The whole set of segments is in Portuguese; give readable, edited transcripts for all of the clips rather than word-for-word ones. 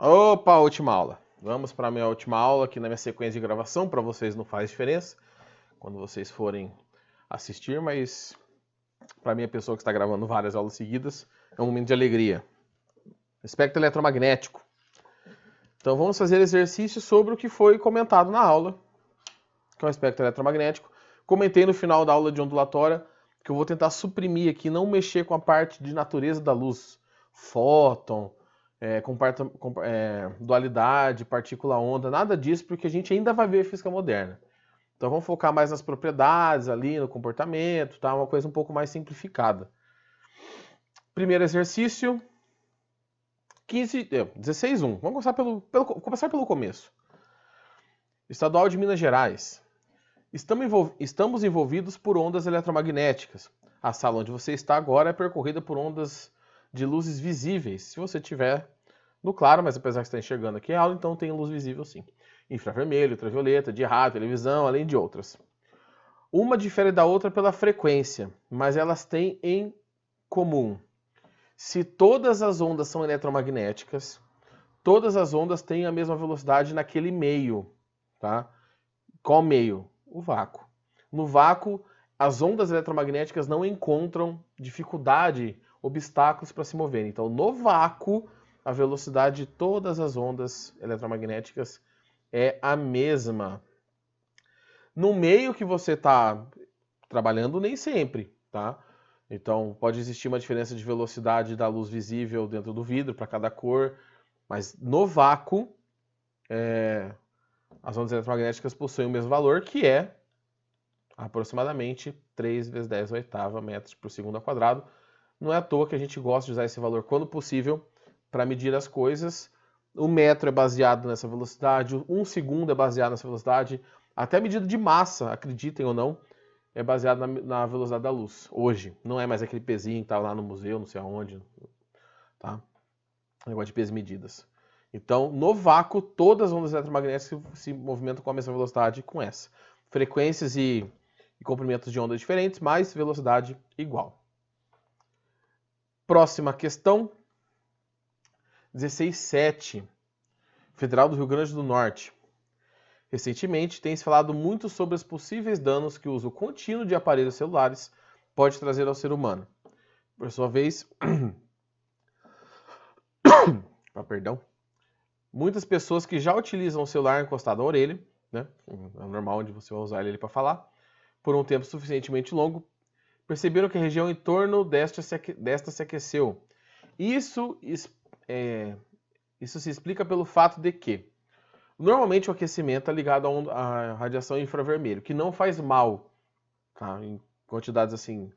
Opa, última aula. Vamos para a minha última aula aqui na minha sequência de gravação. Para vocês não faz diferença quando vocês forem assistir, mas para mim, a pessoa que está gravando várias aulas seguidas, é um momento de alegria. Espectro eletromagnético. Então vamos fazer exercício sobre o que foi comentado na aula, que é o espectro eletromagnético. Comentei no final da aula de ondulatória que eu vou tentar suprimir aqui, não mexer com a parte de natureza da luz, fóton, dualidade, partícula-onda, nada disso, porque a gente ainda vai ver física moderna. Então vamos focar mais nas propriedades ali, no comportamento, tá? Uma coisa um pouco mais simplificada. Primeiro exercício, 16.1. Vamos começar pelo começo. Estadual de Minas Gerais. Estamos envolvidos por ondas eletromagnéticas. A sala onde você está agora é percorrida por ondas de luzes visíveis. Se você tiver no claro, mas apesar de estar enxergando aqui a aula, então tem luz visível sim. Infravermelho, ultravioleta, de rádio, televisão, além de outras. Uma difere da outra pela frequência, mas elas têm em comum. Se todas as ondas são eletromagnéticas, todas as ondas têm a mesma velocidade naquele meio, tá? Qual meio? O vácuo. No vácuo, as ondas eletromagnéticas não encontram dificuldade, obstáculos para se moverem. Então, no vácuo, a velocidade de todas as ondas eletromagnéticas é a mesma. No meio que você está trabalhando, nem sempre, tá? Então, pode existir uma diferença de velocidade da luz visível dentro do vidro para cada cor, mas no vácuo, as ondas eletromagnéticas possuem o mesmo valor, que é aproximadamente 3 vezes 10 oitava metros por segundo ao quadrado. Não é à toa que a gente gosta de usar esse valor quando possível para medir as coisas. O metro é baseado nessa velocidade, 1 segundo é baseado nessa velocidade, até a medida de massa, acreditem ou não, é baseado na velocidade da luz. Hoje, não é mais aquele pezinho que está lá no museu, não sei aonde, tá? Negócio de peso e medidas. Então, no vácuo, todas as ondas eletromagnéticas se movimentam com a mesma velocidade com essa. Frequências e comprimentos de ondas diferentes, mas velocidade igual. Próxima questão. 16.7. Federal do Rio Grande do Norte. Recentemente, tem se falado muito sobre os possíveis danos que o uso contínuo de aparelhos celulares pode trazer ao ser humano. Por sua vez, muitas pessoas que já utilizam o celular encostado à orelha, né, é normal onde você vai usar ele para falar, por um tempo suficientemente longo, perceberam que a região em torno desta se aqueceu. Isso se explica pelo fato de que, normalmente o aquecimento é ligado à radiação infravermelho, que não faz mal, tá? Em quantidades assim,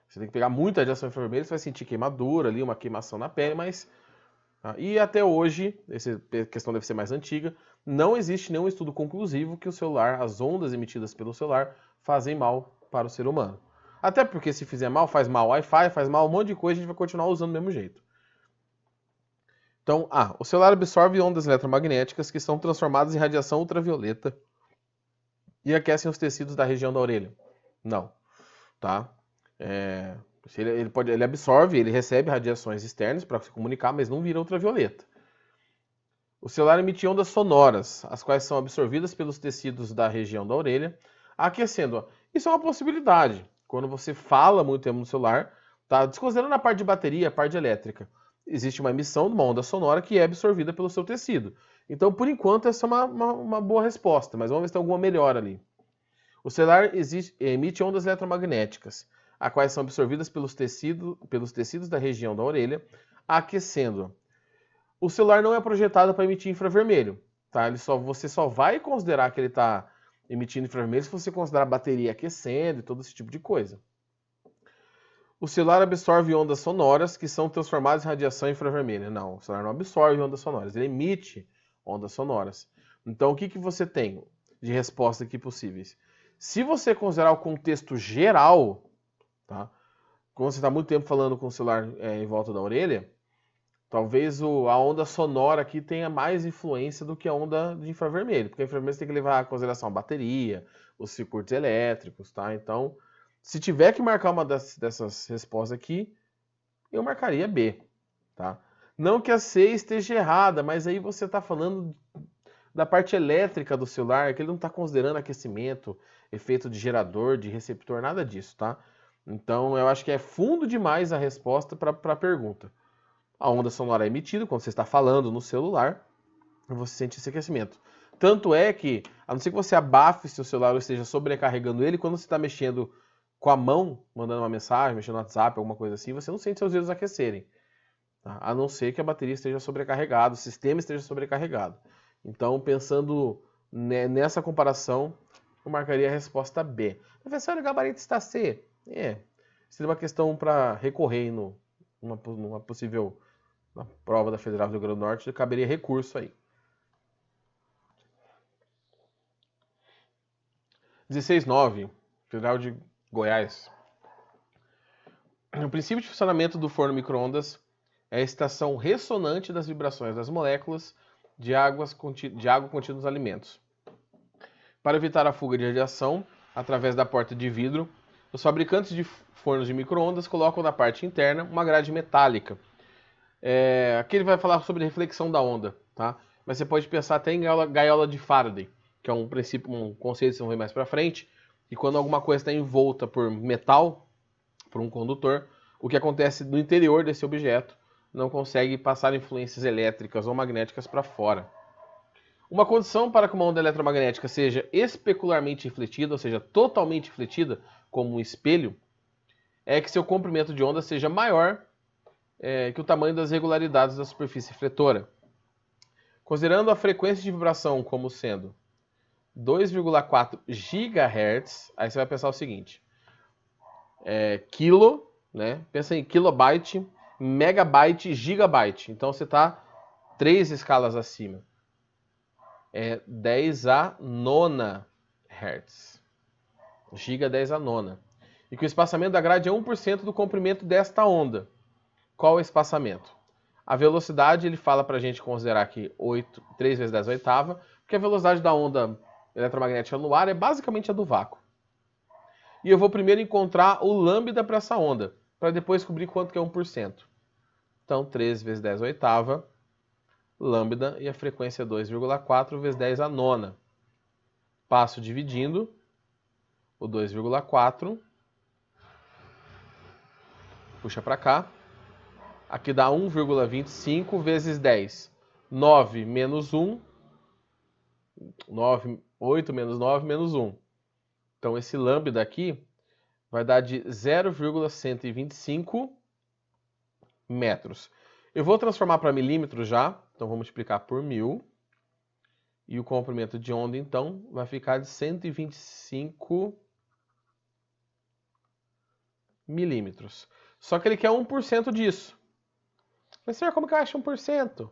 você tem que pegar muita radiação infravermelha, você vai sentir queimadura ali, uma queimação na pele, mas... Tá? E até hoje, essa questão deve ser mais antiga, não existe nenhum estudo conclusivo que o celular, as ondas emitidas pelo celular, fazem mal para o ser humano. Até porque se fizer mal, faz mal Wi-Fi, faz mal um monte de coisa, a gente vai continuar usando do mesmo jeito. Então, o celular absorve ondas eletromagnéticas que são transformadas em radiação ultravioleta e aquecem os tecidos da região da orelha. Não, tá? Ele absorve, ele recebe radiações externas para se comunicar, mas não vira ultravioleta. O celular emite ondas sonoras, as quais são absorvidas pelos tecidos da região da orelha, aquecendo. Isso é uma possibilidade. Quando você fala muito tempo no celular, tá? Desconsiderando a parte de bateria, a parte elétrica, existe uma emissão de uma onda sonora que é absorvida pelo seu tecido. Então, por enquanto, essa é uma boa resposta, mas vamos ver se tem alguma melhora ali. O celular emite ondas eletromagnéticas, as quais são absorvidas pelos tecidos da região da orelha, aquecendo. O celular não é projetado para emitir infravermelho, tá? Você só vai considerar que ele está emitindo infravermelho se você considerar a bateria aquecendo e todo esse tipo de coisa. O celular absorve ondas sonoras que são transformadas em radiação infravermelha. Não, o celular não absorve ondas sonoras, ele emite ondas sonoras. Então, o que você tem de resposta aqui possíveis? Se você considerar o contexto geral, tá? Quando você está muito tempo falando com o celular em volta da orelha, talvez a onda sonora aqui tenha mais influência do que a onda de infravermelho, porque a infravermelho você tem que levar em consideração a bateria, os circuitos elétricos, tá? Então, se tiver que marcar uma dessas respostas aqui, eu marcaria B, tá? Não que a C esteja errada, mas aí você está falando da parte elétrica do celular, que ele não está considerando aquecimento, efeito de gerador, de receptor, nada disso, tá? Então eu acho que é fundo demais a resposta para a pergunta. A onda sonora é emitida quando você está falando no celular e você sente esse aquecimento. Tanto é que, a não ser que você abafe seu celular ou esteja sobrecarregando ele, quando você está mexendo com a mão, mandando uma mensagem, mexendo no WhatsApp, alguma coisa assim, você não sente seus dedos aquecerem. Tá? A não ser que a bateria esteja sobrecarregada, o sistema esteja sobrecarregado. Então, pensando nessa comparação, eu marcaria a resposta B. Professor, o gabarito está C. Seria uma questão para recorrer numa possível na prova da Federal do Rio Grande do Norte, caberia recurso aí. 16.9, Federal de Goiás. O princípio de funcionamento do forno micro-ondas é a excitação ressonante das vibrações das moléculas de água contida nos alimentos. Para evitar a fuga de radiação através da porta de vidro, os fabricantes de fornos de micro-ondas colocam na parte interna uma grade metálica. Aqui ele vai falar sobre reflexão da onda, tá? Mas você pode pensar até em gaiola de Faraday, que é um princípio, um conceito que você vai ver mais para frente, e quando alguma coisa está envolta por metal, por um condutor, o que acontece no interior desse objeto não consegue passar influências elétricas ou magnéticas para fora. Uma condição para que uma onda eletromagnética seja especularmente refletida, ou seja, totalmente refletida, como um espelho, é que seu comprimento de onda seja maior que o tamanho das regularidades da superfície refletora. Considerando a frequência de vibração como sendo 2,4 GHz, aí você vai pensar o seguinte: quilo, né? Pensa em kilobyte, megabyte, gigabyte. Então você está 3 escalas acima. 10 a nona Hz. Giga 10 a nona. E que o espaçamento da grade é 1% do comprimento desta onda. Qual é o espaçamento? A velocidade, ele fala para a gente considerar aqui 3 vezes 10 oitava, porque a velocidade da onda eletromagnética no ar é basicamente a do vácuo. E eu vou primeiro encontrar o lambda para essa onda, para depois descobrir quanto que é 1%. Então, 3 vezes 10 oitava, lambda, e a frequência é 2,4 vezes 10 a nona. Passo dividindo o 2,4, puxa para cá. Aqui dá 1,25 vezes 10. 9 menos 1. 8 menos 9 menos 1. Então, esse lambda aqui vai dar de 0,125 metros. Eu vou transformar para milímetros já. Então, vou multiplicar por 1000. E o comprimento de onda, então, vai ficar de 125 milímetros. Só que ele quer 1% disso. Mas, senhor, como que eu acho 1%?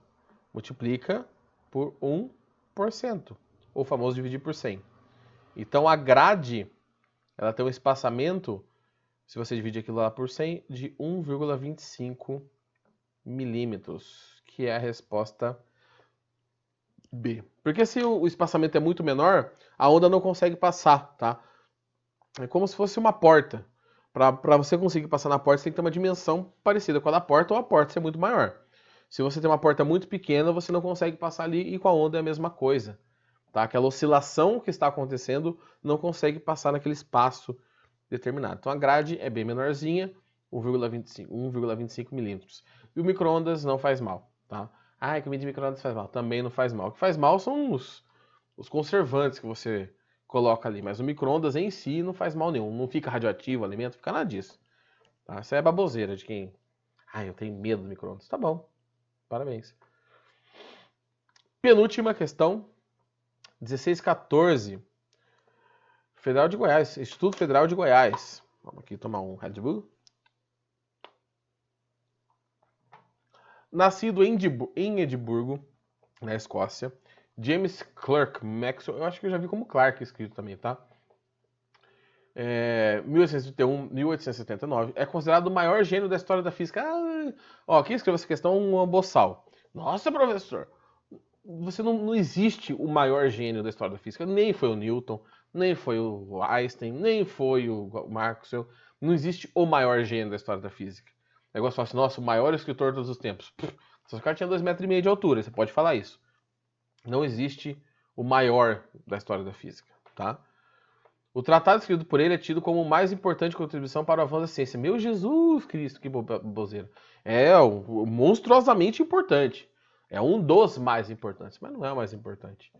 Multiplica por 1%. Ou o famoso dividir por 100. Então, a grade, ela tem um espaçamento, se você dividir aquilo lá por 100, de 1,25 milímetros, que é a resposta B. Porque se o espaçamento é muito menor, a onda não consegue passar, tá? É como se fosse uma porta. Para você conseguir passar na porta, você tem que ter uma dimensão parecida com a da porta, ou a porta ser muito maior. Se você tem uma porta muito pequena, você não consegue passar ali, e com a onda é a mesma coisa. Tá? Aquela oscilação que está acontecendo não consegue passar naquele espaço determinado. Então a grade é bem menorzinha, 1,25 milímetros. E o micro-ondas não faz mal. Tá? Comida de micro-ondas faz mal. Também não faz mal. O que faz mal são os conservantes que você coloca ali, mas o micro-ondas em si não faz mal nenhum, não fica radioativo o alimento, fica nada disso. Tá? Isso é baboseira de quem... eu tenho medo do micro-ondas. Tá bom, parabéns. Penúltima questão, 1614, Federal de Goiás, Instituto Federal de Goiás. Vamos aqui tomar um Red Bull. Nascido em Edimburgo, na Escócia, James Clerk Maxwell, eu acho que eu já vi como Clark escrito também, tá? 1831, 1879, é considerado o maior gênio da história da física. Quem escreveu essa questão é um boçal. Nossa, professor, não existe o maior gênio da história da física. Nem foi o Newton, nem foi o Einstein, nem foi o Maxwell. Não existe o maior gênio da história da física. O negócio fala assim, nossa, o maior escritor de todos os tempos. Seu cara tinha 2,5 metros de altura, você pode falar isso. Não existe o maior da história da física, tá? O tratado escrito por ele é tido como o mais importante contribuição para o avanço da ciência. Meu Jesus Cristo, que bozeira. É monstruosamente importante. É um dos mais importantes, mas não é o mais importante.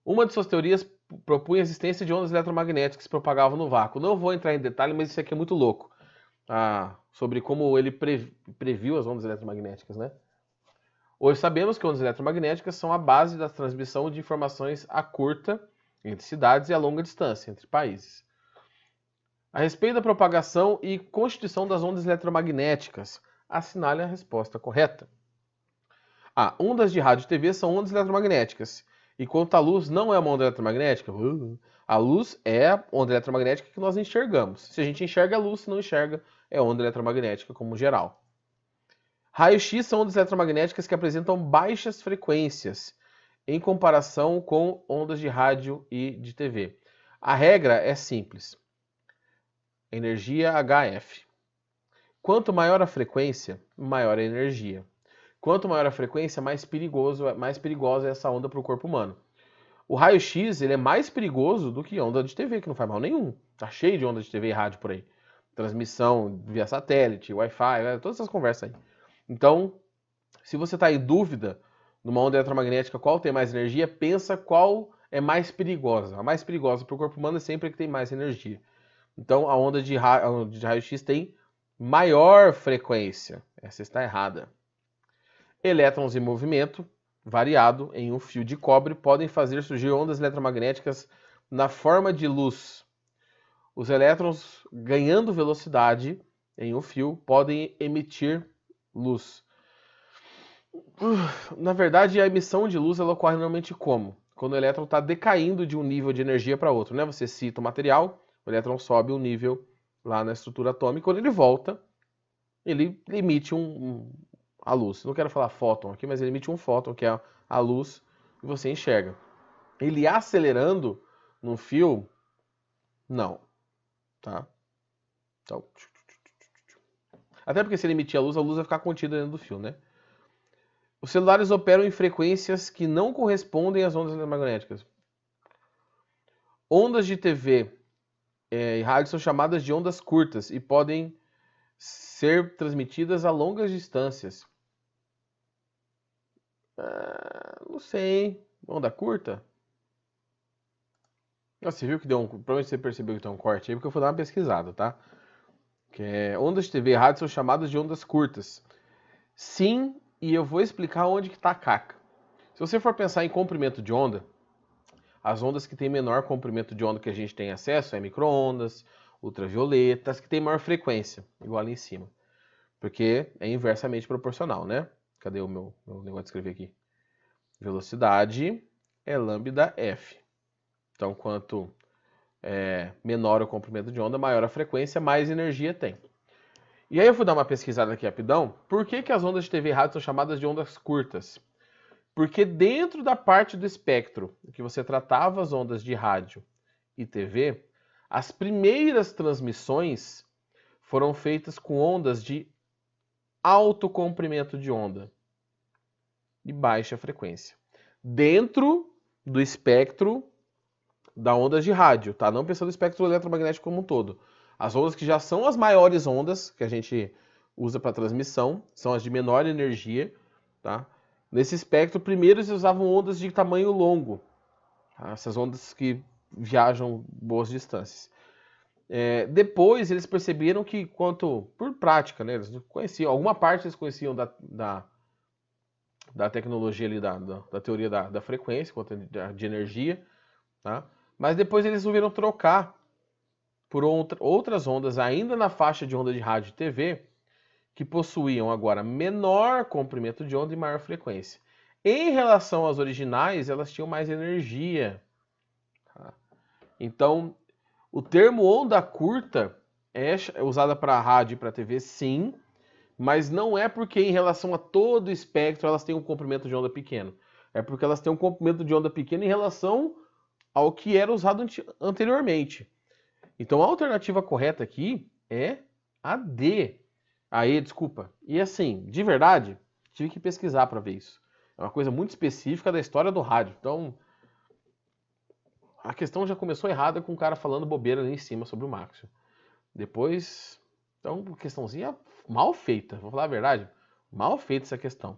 Uma de suas teorias propunha a existência de ondas eletromagnéticas que se propagavam no vácuo. Não vou entrar em detalhe, mas isso aqui é muito louco. Sobre como ele previu as ondas eletromagnéticas, né? Hoje sabemos que ondas eletromagnéticas são a base da transmissão de informações a curta, entre cidades, e a longa distância, entre países. A respeito da propagação e constituição das ondas eletromagnéticas, assinale a resposta correta. Ondas de rádio e TV são ondas eletromagnéticas. Enquanto a luz não é uma onda eletromagnética, a luz é a onda eletromagnética que nós enxergamos. Se a gente enxerga a luz, se não enxerga, é onda eletromagnética como geral. Raio-X são ondas eletromagnéticas que apresentam baixas frequências em comparação com ondas de rádio e de TV. A regra é simples. Energia HF. Quanto maior a frequência, maior a energia. Quanto maior a frequência, mais perigosa é essa onda para o corpo humano. O raio-x ele é mais perigoso do que onda de TV, que não faz mal nenhum. Tá cheio de onda de TV e rádio por aí. Transmissão via satélite, Wi-Fi, todas essas conversas aí. Então, se você está em dúvida numa onda eletromagnética qual tem mais energia, pensa qual é mais perigosa. A mais perigosa para o corpo humano é sempre a que tem mais energia. Então, a onda de raio-x tem maior frequência. Essa está errada. Elétrons em movimento variado em um fio de cobre podem fazer surgir ondas eletromagnéticas na forma de luz. Os elétrons, ganhando velocidade em um fio, podem emitir luz. Na verdade, a emissão de luz ela ocorre normalmente como? Quando o elétron está decaindo de um nível de energia para outro, né? Você cita o material, o elétron sobe um nível lá na estrutura atômica, quando ele volta, ele emite a luz. Não quero falar fóton aqui, mas ele emite um fóton, que é a luz que você enxerga. Ele acelerando num fio, não. Tá? Então, até porque se ele emitir a luz vai ficar contida dentro do fio, né? Os celulares operam em frequências que não correspondem às ondas eletromagnéticas. Ondas de TV e rádio são chamadas de ondas curtas e podem ser transmitidas a longas distâncias. Não sei. Onda curta? Você viu que deu provavelmente você percebeu que tem um corte aí, porque eu fui dar uma pesquisada, tá? Ondas de TV e rádio são chamadas de ondas curtas. Sim, e eu vou explicar onde que tá a caca. Se você for pensar em comprimento de onda, as ondas que têm menor comprimento de onda que a gente tem acesso é micro-ondas, ultravioletas, que têm maior frequência, igual ali em cima. Porque é inversamente proporcional, né? Cadê o meu negócio de escrever aqui? Velocidade é lambda F. Então, quanto menor o comprimento de onda, maior a frequência, mais energia tem. E aí eu fui dar uma pesquisada aqui rapidão. Por que as ondas de TV e rádio são chamadas de ondas curtas? Porque dentro da parte do espectro que você tratava as ondas de rádio e TV, as primeiras transmissões foram feitas com ondas de alto comprimento de onda e baixa frequência. Dentro do espectro da onda de rádio, tá? Não pensando no espectro eletromagnético como um todo. As ondas que já são as maiores ondas que a gente usa para transmissão, são as de menor energia, tá? Nesse espectro, primeiro eles usavam ondas de tamanho longo, tá? Essas ondas que viajam boas distâncias. Depois eles perceberam que, por prática, né, eles conheciam, alguma parte eles conheciam da tecnologia ali, da teoria da frequência, quanto de energia, tá? Mas depois eles resolveram trocar por outras ondas, ainda na faixa de onda de rádio e TV, que possuíam agora menor comprimento de onda e maior frequência. Em relação às originais, elas tinham mais energia. Tá? Então, o termo onda curta é usada para rádio e para TV, sim, mas não é porque em relação a todo o espectro elas têm um comprimento de onda pequeno. É porque elas têm um comprimento de onda pequeno em relação ao que era usado anteriormente. Então a alternativa correta aqui é a D. Desculpa. E assim, de verdade, Tive que pesquisar para ver isso. É uma coisa muito específica da história do rádio. Então, a questão já começou errada com o cara falando bobeira ali em cima sobre o Maxwell. Depois, então, questãozinha mal feita, vou falar a verdade. Mal feita essa questão.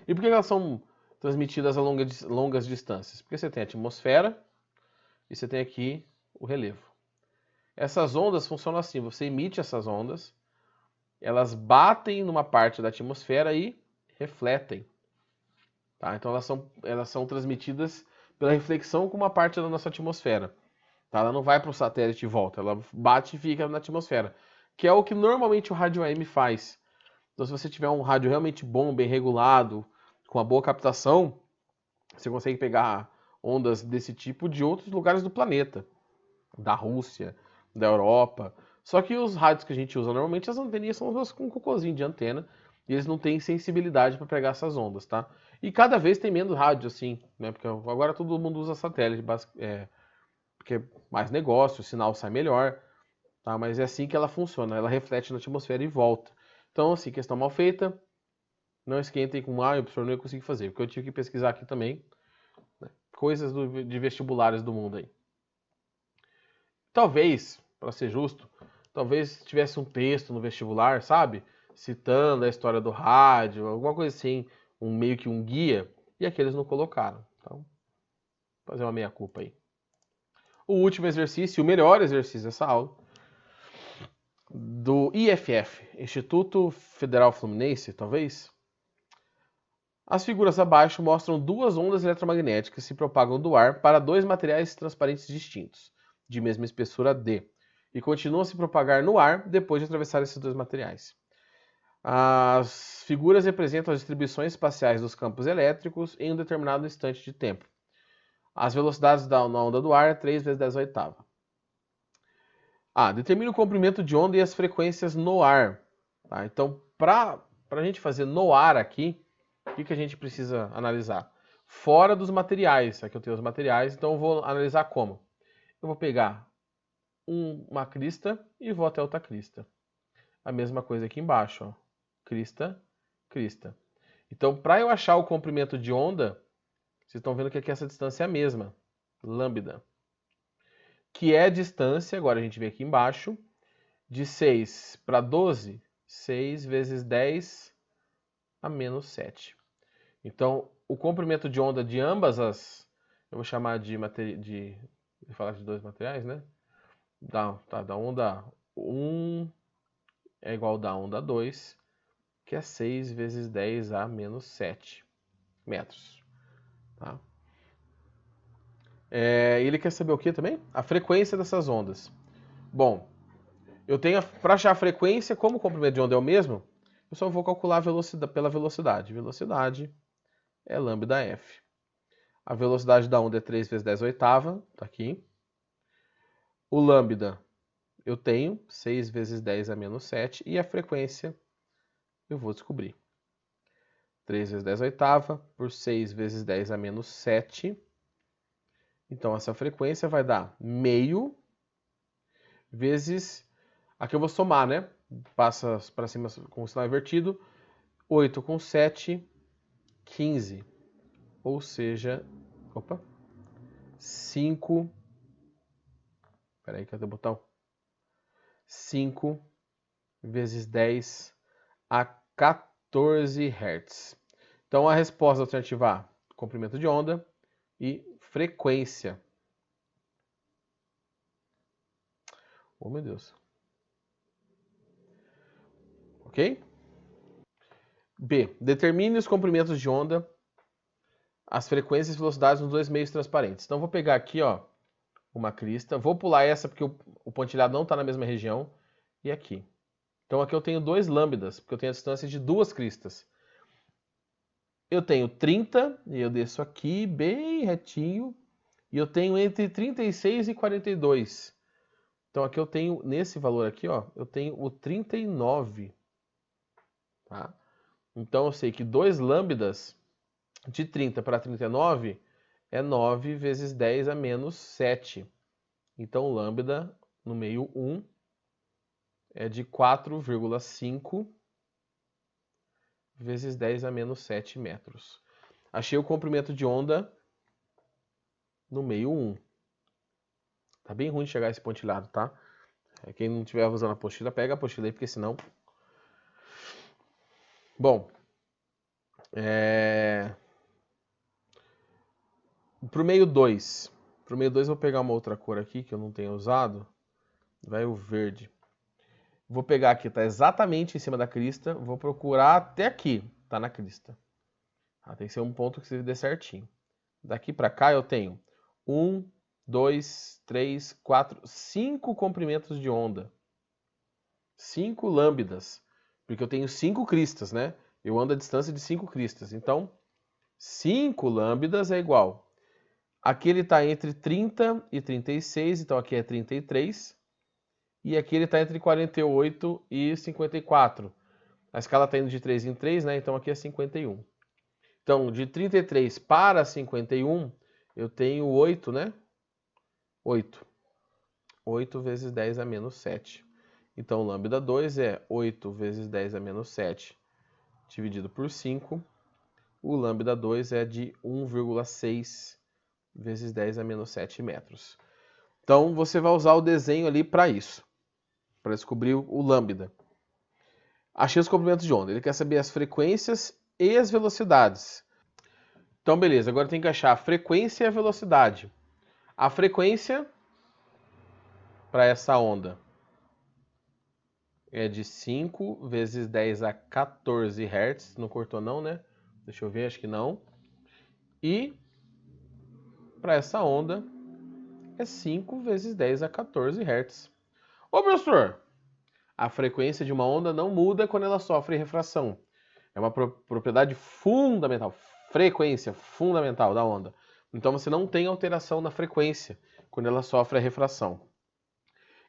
E por que elas são transmitidas a longas distâncias? Porque você tem a atmosfera e você tem aqui o relevo. Essas ondas funcionam assim, você emite essas ondas, elas batem numa parte da atmosfera e refletem. Tá? Então elas são transmitidas pela reflexão com uma parte da nossa atmosfera. Tá? Ela não vai para o satélite e volta, ela bate e fica na atmosfera. Que é o que normalmente o rádio AM faz. Então se você tiver um rádio realmente bom, bem regulado, com uma boa captação, você consegue pegar ondas desse tipo de outros lugares do planeta. Da Rússia, da Europa. Só que os rádios que a gente usa normalmente, as anteninhas são com um cocôzinho de antena, e eles não têm sensibilidade para pegar essas ondas, tá? E cada vez tem menos rádio, assim, né? Porque agora todo mundo usa satélite, porque é mais negócio, o sinal sai melhor, tá? Mas é assim que ela funciona, ela reflete na atmosfera e volta. Então, assim, questão mal feita, não esquentem com, o professor não ia conseguir fazer, porque eu tive que pesquisar aqui também, né? Coisas de vestibulares do mundo aí. Talvez, para ser justo, talvez tivesse um texto no vestibular, sabe? Citando a história do rádio, alguma coisa assim, meio que um guia, e aqui eles não colocaram. Então, vou fazer uma meia-culpa aí. O último exercício, o melhor exercício dessa aula, do IFF, Instituto Federal Fluminense, talvez. As figuras abaixo mostram duas ondas eletromagnéticas que se propagam do ar para dois materiais transparentes distintos, de mesma espessura D, e continuam a se propagar no ar depois de atravessar esses dois materiais. As figuras representam as distribuições espaciais dos campos elétricos em um determinado instante de tempo. As velocidades na onda do ar 3 vezes 10 oitava. Determine o comprimento de onda e as frequências no ar. Tá? Então, para a gente fazer no ar aqui, o que a gente precisa analisar? Fora dos materiais. Aqui eu tenho os materiais, então eu vou analisar como? Eu vou pegar uma crista e vou até outra crista. A mesma coisa aqui embaixo. Ó. Crista, crista. Então, para eu achar o comprimento de onda, vocês estão vendo que aqui essa distância é a mesma. Lambda. Que é a distância, agora a gente vê aqui embaixo, de 6 para 12, 6 vezes 10 a menos 7. Então, o comprimento de onda de ambas as... Eu vou chamar vou falar de dois materiais, né? Da onda 1 é igual da onda 2, que é 6 vezes 10 a menos 7 metros. Tá? Ele quer saber o que também? A frequência dessas ondas. Bom, eu tenho para achar a frequência, como o comprimento de onda é o mesmo, eu só vou calcular a velocidade pela velocidade. Velocidade é lambda f. A velocidade da onda é 3 vezes 10 oitava, tá aqui. O lambda eu tenho 6 vezes 10 a menos 7 e a frequência eu vou descobrir. 3 vezes 10 oitava por 6 vezes 10 a menos 7. Então essa frequência vai dar meio vezes... Aqui eu vou somar, né? Passa para cima com o sinal invertido. 8 com 7, 15. Ou seja... Opa! 5... Peraí, cadê o botão? 5 vezes 10 a 14 Hz. Então a resposta alternativa A, comprimento de onda e frequência. Oh, meu Deus. Ok? B. Determine os comprimentos de onda, as frequências e velocidades nos dois meios transparentes. Então vou pegar aqui, ó, uma crista. Vou pular essa porque o pontilhado não está na mesma região. E aqui. Então aqui eu tenho dois lambdas, porque eu tenho a distância de duas cristas. Eu tenho 30, e eu desço aqui bem retinho. E eu tenho entre 36 e 42. Então aqui eu tenho, nesse valor aqui, ó, eu tenho o 39. Tá? Então eu sei que 2 lambdas de 30 para 39 é 9 vezes 10 a menos 7. Então lambda no meio 1 é de 4,5 vezes 10 a menos 7 metros. Achei o comprimento de onda no meio 1. Tá bem ruim de chegar a esse pontilhado, tá? Quem não estiver usando a apostila, pega a apostila aí, porque senão... Bom, pro meio 2. Pro meio 2 eu vou pegar uma outra cor aqui que eu não tenho usado. Vai o verde. Vou pegar aqui, tá exatamente em cima da crista. Vou procurar até aqui, tá na crista. Tem que ser um ponto que se dê certinho. Daqui pra cá eu tenho 1, 2, 3, 4, 5 comprimentos de onda. 5 lambdas. Porque eu tenho 5 cristas, né? Eu ando a distância de 5 cristas. Então, 5 lambdas é igual. Aqui ele está entre 30 e 36, então aqui é 33. E aqui ele está entre 48 e 54. A escala está indo de 3 em 3, né? Então aqui é 51. Então, de 33 para 51, eu tenho 8, né? 8. 8 vezes 10 a menos 7. Então, lambda 2 é 8 vezes 10 a menos 7 dividido por 5. O lambda 2 é de 1,6 vezes 10 a menos 7 metros. Então, você vai usar o desenho ali para isso, para descobrir o lambda. Achei os comprimentos de onda. Ele quer saber as frequências e as velocidades. Então, beleza. Agora tem que achar a frequência e a velocidade. A frequência para essa onda é de 5 vezes 10 a 14 Hz. Não cortou não, né? Deixa eu ver, acho que não. E para essa onda é 5 vezes 10 a 14 Hz. Ô, professor, a frequência de uma onda não muda quando ela sofre refração. É uma propriedade fundamental, frequência fundamental da onda. Então você não tem alteração na frequência quando ela sofre a refração.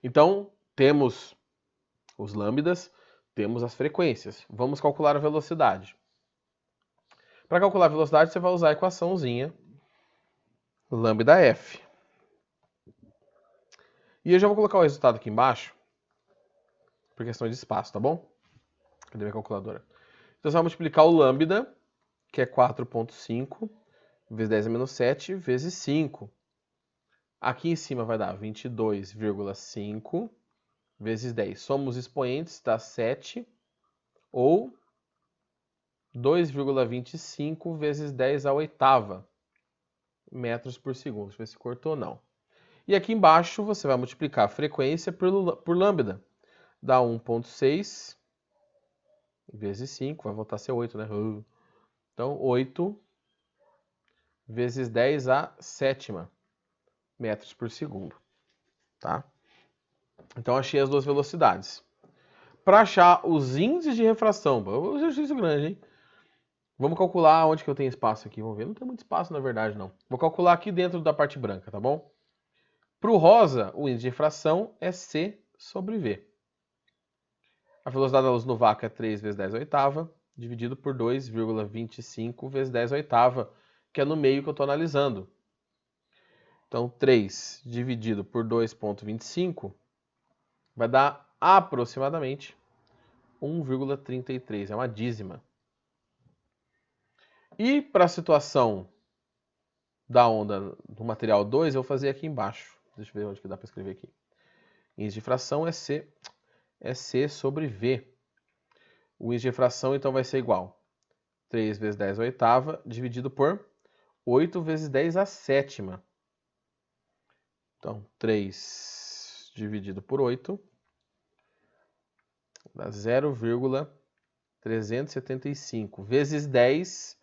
Então, temos os lambdas, temos as frequências. Vamos calcular a velocidade. Para calcular a velocidade, você vai usar a equaçãozinha lambda f. E eu já vou colocar o resultado aqui embaixo, por questão de espaço, tá bom? Cadê minha calculadora? Então você vai multiplicar o lambda, que é 4,5, vezes 10 a menos 7, vezes 5. Aqui em cima vai dar 22,5 vezes 10. Somos expoentes, dá 7, ou 2,25 vezes 10 à oitava metros por segundo. Deixa eu ver se cortou ou não. E aqui embaixo você vai multiplicar a frequência por lambda. Dá 1,6 vezes 5, vai voltar a ser 8, né? Então, 8 vezes 10 à sétima metros por segundo. Tá? Então, achei as duas velocidades. Para achar os índices de refração, é um exercício grande, hein? Vamos calcular onde que eu tenho espaço aqui. Vamos ver, não tem muito espaço na verdade, não. Vou calcular aqui dentro da parte branca, tá bom? Para o rosa, o índice de refração é C sobre V. A velocidade da luz no vácuo é 3 vezes 10 à oitava, dividido por 2,25 vezes 10 à oitava, que é no meio que eu estou analisando. Então, 3 dividido por 2,25 vai dar aproximadamente 1,33. É uma dízima. E para a situação da onda do material 2, eu vou fazer aqui embaixo. Deixa eu ver onde que dá para escrever aqui. Índice de fração é C sobre V. O índice de fração, então, vai ser igual 3 vezes 10 à oitava, dividido por 8 vezes 10 à sétima. Então, 3 dividido por 8 dá 0,375. Vezes 10,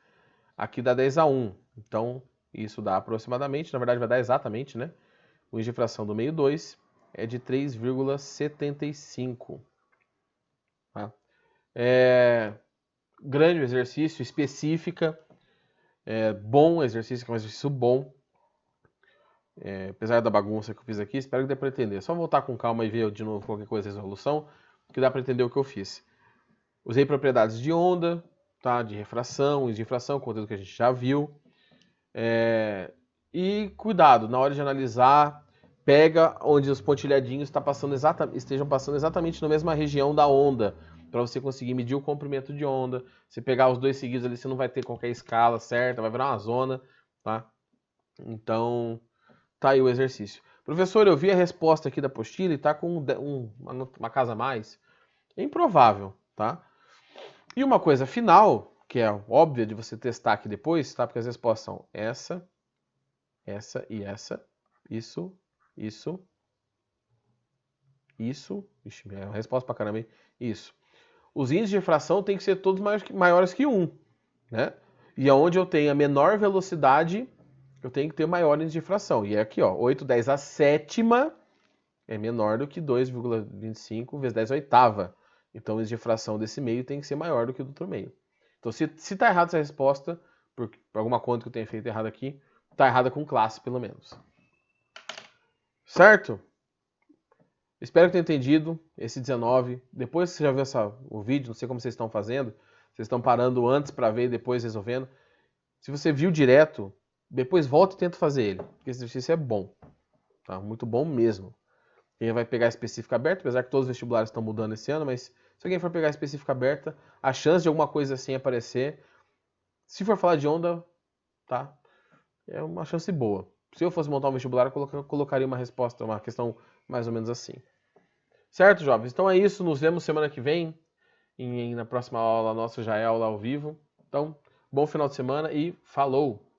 aqui dá 10 a 1. Então, isso dá aproximadamente, na verdade vai dar exatamente, né? O índice de fração do meio 2 é de 3,75. Tá? Grande exercício, específica, bom exercício, que é um exercício bom. Apesar da bagunça que eu fiz aqui, espero que dê para entender. É só voltar com calma e ver de novo qualquer coisa de resolução, que dá para entender o que eu fiz. Usei propriedades de onda, tá? De refração, índice de refração, conteúdo que a gente já viu. E cuidado, na hora de analisar, pega onde os pontilhadinhos estejam passando exatamente na mesma região da onda, para você conseguir medir o comprimento de onda. Se pegar os dois seguidos ali, você não vai ter qualquer escala certa, vai virar uma zona, tá? Então, tá aí o exercício. Professor, eu vi a resposta aqui da apostila e tá com uma casa a mais. É improvável, tá? E uma coisa final, que é óbvia de você testar aqui depois, tá? Porque as respostas são essa, essa e essa. Isso, isso, isso. Ixi, é uma resposta pra caramba, hein? Isso. Os índices de refração têm que ser todos maiores que 1, né? E aonde eu tenho a menor velocidade, eu tenho que ter maior índice de refração. E é aqui, ó, 8/10 a sétima é menor do que 2,25 vezes 10 a oitava. Então, o índice de refração desse meio tem que ser maior do que o do outro meio. Então, se tá errada essa resposta, por alguma conta que eu tenha feito errado aqui, tá errada com classe, pelo menos. Certo? Espero que tenha entendido esse 19. Depois que você já viu o vídeo, não sei como vocês estão fazendo, vocês estão parando antes para ver e depois resolvendo. Se você viu direto, depois volta e tenta fazer ele, porque esse exercício é bom, tá? Muito bom mesmo. Quem vai pegar específica aberta, apesar que todos os vestibulares estão mudando esse ano, mas se alguém for pegar específica aberta, a chance de alguma coisa assim aparecer, se for falar de onda, tá? É uma chance boa. Se eu fosse montar um vestibular, eu colocaria uma resposta, uma questão mais ou menos assim. Certo, jovens? Então é isso. Nos vemos semana que vem. Na próxima aula nossa já é aula ao vivo. Então, bom final de semana e falou!